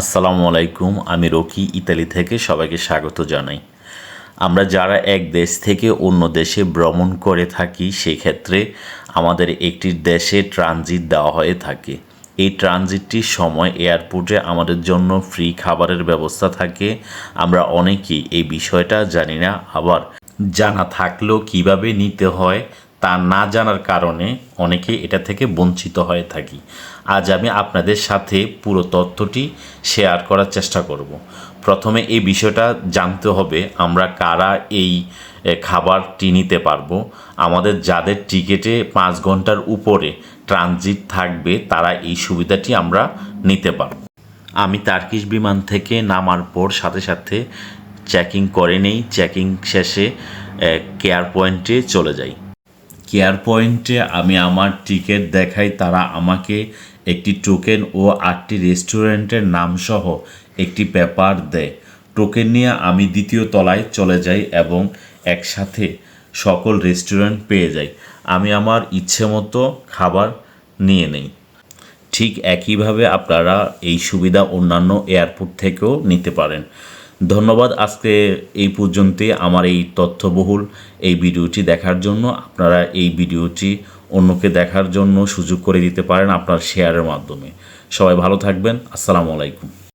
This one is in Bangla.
আসসালামু আলাইকুম। আমি রকি ইতালি থেকে সবাইকে স্বাগত জানাই। আমরা যারা এক দেশ থেকে অন্য দেশে ভ্রমণ করে থাকি সেই ক্ষেত্রে আমাদের একটি দেশে ট্রানজিট দেওয়া হয়ে থাকে। এই ট্রানজিটটির সময় এয়ারপোর্টে আমাদের জন্য ফ্রি খাবারের ব্যবস্থা থাকে। আমরা অনেকেই এই বিষয়টা জানি না, আবার জানা থাকলেও কিভাবে নিতে হয় তা না জানার কারণে অনেকে এটা থেকে বঞ্চিত হয়ে থাকি। আজ আমি আপনাদের সাথে পুরো তথ্যটি শেয়ার করার চেষ্টা করব। প্রথমে এই বিষয়টা জানতে হবে আমরা কারা এই খাবারটি নিতে পারবো। আমাদের যাদের টিকিটে 5 ঘন্টার উপরে ট্রানজিট থাকবে তারা এই সুবিধাটি আমরা নিতে পারব। আমি টার্কিশ বিমান থেকে নামার পর সাথে সাথে চেকিং করে নেই। চেকিং শেষে কেয়ার পয়েন্টে চলে যাই। কেয়ার পয়েন্টে আমি আমার টিকিট দেখাই, তারা আমাকে একটি টোকেন ও 8টি রেস্টুরেন্টের নামসহ একটি পেপার দেয়। টোকেন নিয়ে আমি দ্বিতীয় তলায় চলে যাই এবং একসাথে সকল রেস্টুরেন্ট পেয়ে যাই। আমি আমার ইচ্ছে মতো খাবার নিয়ে নেই। ঠিক একইভাবে আপনারা এই সুবিধা অন্যান্য এয়ারপোর্ট থেকেও নিতে পারেন। ধন্যবাদ। আজকে এই পর্যন্তই আমার এই তথ্যবহুল এই ভিডিওটি দেখার জন্য। আপনারা এই ভিডিওটি অন্যকে দেখার জন্য সুযোগ করে দিতে পারেন আপনার শেয়ারের মাধ্যমে। সবাই ভালো থাকবেন। আসসালামু আলাইকুম।